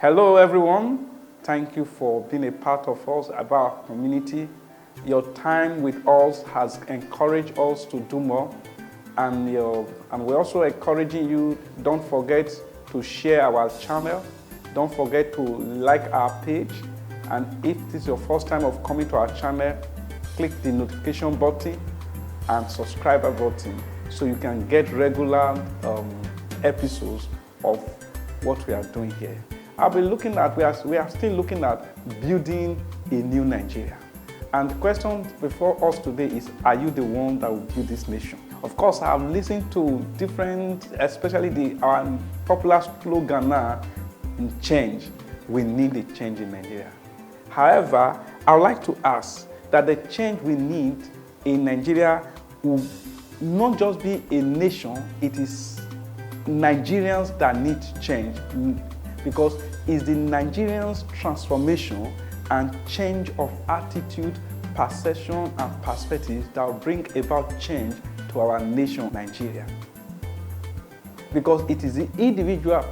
Hello everyone, thank you for being a part of us, about our community. Your time with us has encouraged us to do more, and we're also encouraging you, don't forget to share our channel, don't forget to like our page, and if this is your first time of coming to our channel, click the notification button and subscribe button so you can get regular episodes of what we are doing here. We are still looking at building a new Nigeria. And the question before us today is, are you the one that will build this nation? Of course, I've listened to different, especially our popular slogan now, change. We need a change in Nigeria. However, I would like to ask that the change we need in Nigeria will not just be a nation, it is Nigerians that need change, because it's the Nigerians' transformation and change of attitude, perception, and perspectives that will bring about change to our nation, Nigeria. Because it is the individual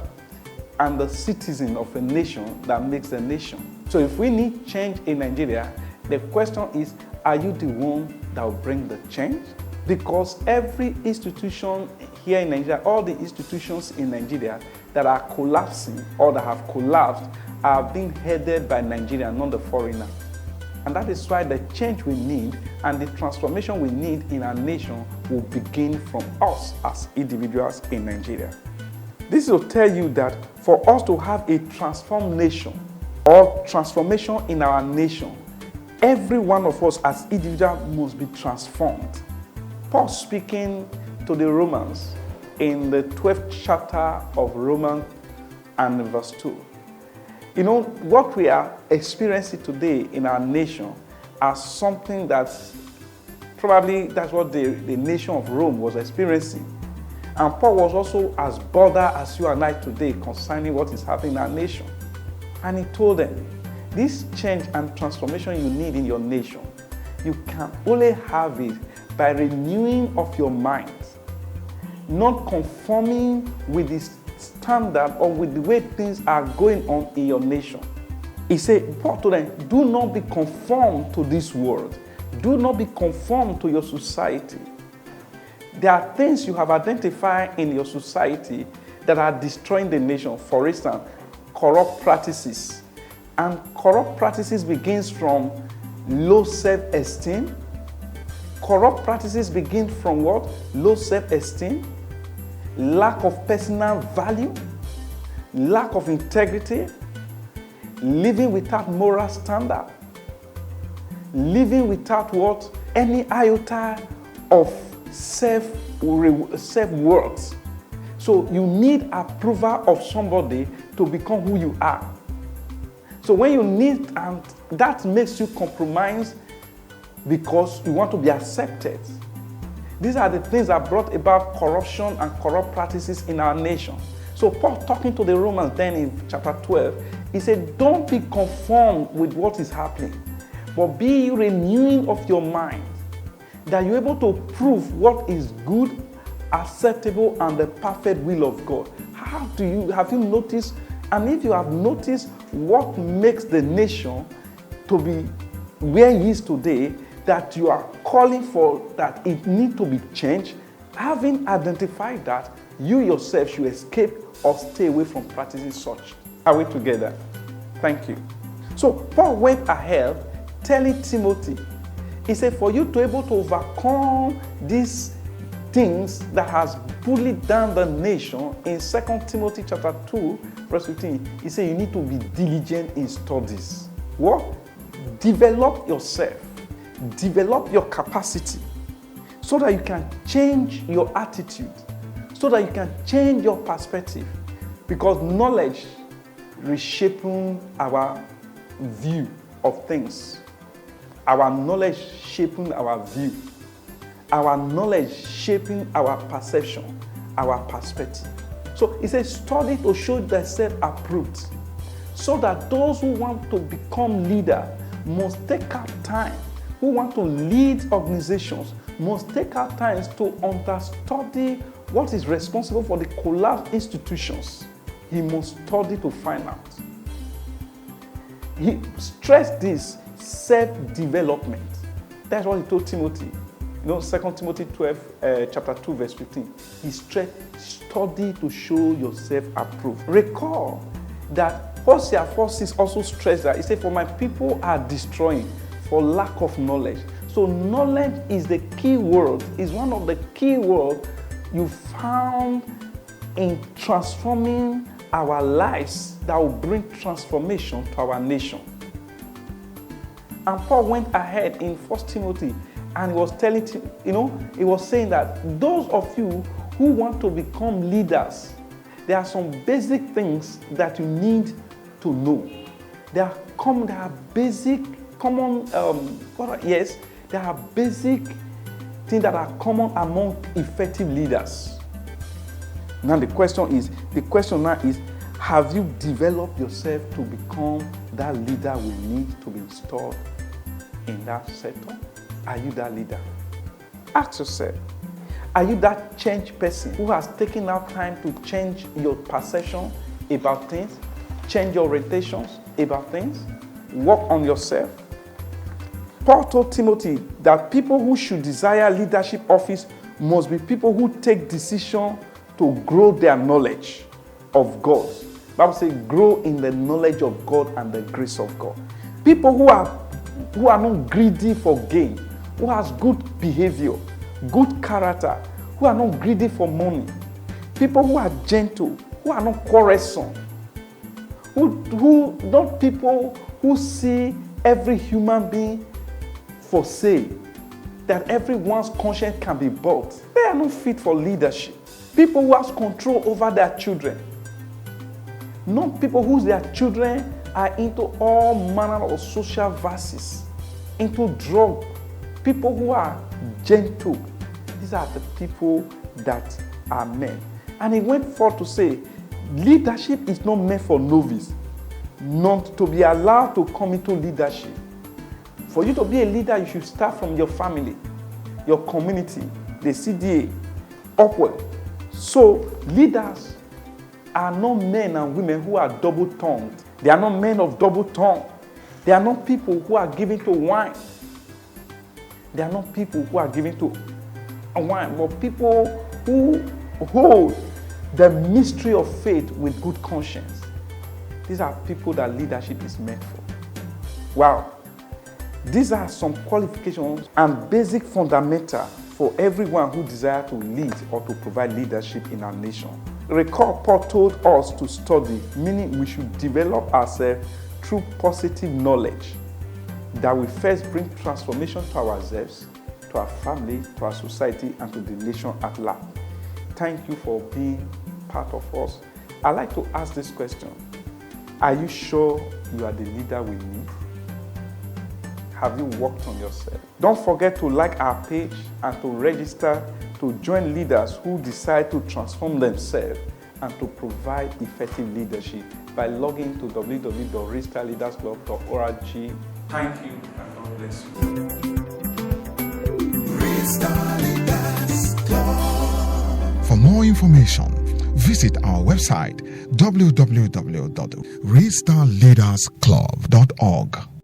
and the citizen of a nation that makes the nation. So if we need change in Nigeria, the question is, are you the one that will bring the change? Because every institution here in Nigeria, all the institutions in Nigeria that are collapsing or that have collapsed are being headed by Nigeria, not the foreigner. And that is why the change we need and the transformation we need in our nation will begin from us as individuals in Nigeria. This will tell you that for us to have a transformed nation or transformation in our nation, every one of us as individuals must be transformed. Paul speaking to the Romans in the 12th chapter of Romans and verse 2. You know, what we are experiencing today in our nation as something that's probably that's what the nation of Rome was experiencing. And Paul was also as bothered as you and I today concerning what is happening in our nation. And he told them, this change and transformation you need in your nation, you can only have it by renewing of your mind, not conforming with the standard or with the way things are going on in your nation. He said, Paul told them, do not be conformed to this world. Do not be conformed to your society. There are things you have identified in your society that are destroying the nation. For instance, corrupt practices. And corrupt practices begins from low self-esteem. Corrupt practices begin from what? Low self-esteem, lack of personal value, lack of integrity, living without moral standard, living without what? Any iota of self-worth. So you need approval of somebody to become who you are. So when you need, and that makes you compromise because you want to be accepted. These are the things that brought about corruption and corrupt practices in our nation. So Paul, talking to the Romans then in chapter 12, he said, don't be conformed with what is happening, but be renewing of your mind, that you're able to prove what is good, acceptable, and the perfect will of God. Have you noticed, and if you have noticed what makes the nation to be where it is today, that you are calling for, that it needs to be changed, having identified that, you yourself should escape or stay away from practicing such. Are we together? Thank you. So Paul went ahead telling Timothy, he said, for you to be able to overcome these things that has bullied down the nation, in 2 Timothy chapter 2, verse 15, he said you need to be diligent in studies. What? Develop yourself. Develop your capacity so that you can change your attitude, so that you can change your perspective, because knowledge reshaping our view of things. Our knowledge shaping our view. Our knowledge shaping our perception, our perspective. So it says, study to show thyself approved, so that those who want to become leader must take out time, who want to lead organizations, must take out time to understudy what is responsible for the collapsed institutions. He must study to find out. He stressed this self-development. That's what he told Timothy. 2 Timothy 12, chapter 2, verse 15. He stressed, study to show yourself approved. Recall that Hosea 4:6 also stressed that. He said, for my people are destroying for lack of knowledge. So knowledge is the key word, is one of the key words you found in transforming our lives that will bring transformation to our nation. And Paul went ahead in 1 Timothy and was telling, he was saying that those of you who want to become leaders, there are some basic things that you need to know. There are basic things that are common among effective leaders. Now the question now is, have you developed yourself to become that leader we need to be installed in that sector? Are you that leader? Ask yourself, are you that change person who has taken out time to change your perception about things, change your orientations about things, work on yourself? Paul told Timothy that people who should desire leadership office must be people who take decision to grow their knowledge of God. The Bible says, grow in the knowledge of God and the grace of God. People who are not greedy for gain, who has good behavior, good character, who are not greedy for money. People who are gentle, who are not quarrelsome, who not people who see every human being for sale, that everyone's conscience can be bought. They are not fit for leadership. People who have control over their children. Not people whose their children are into all manner of social vices, into drug. People who are gentle. These are the people that are men. And he went forth to say, leadership is not meant for novice, not to be allowed to come into leadership. For you to be a leader, you should start from your family, your community, the CDA, upward. So leaders are not men and women who are double-tongued. They are not men of double tongue. They are not people who are given to wine. They are not people who are given to wine, but people who hold the mystery of faith with good conscience. These are people that leadership is meant for. Wow. These are some qualifications and basic fundamental for everyone who desires to lead or to provide leadership in our nation. Recall, Paul told us to study, meaning we should develop ourselves through positive knowledge that will first bring transformation to ourselves, to our family, to our society, and to the nation at large. Thank you for being part of us. I'd like to ask this question. Are you sure you are the leader we need? Have you worked on yourself? Don't forget to like our page and to register to join leaders who decide to transform themselves and to provide effective leadership by logging to www.realstarleadersclub.org. Thank you and God bless you. For more information, visit our website www.realstarleadersclub.org.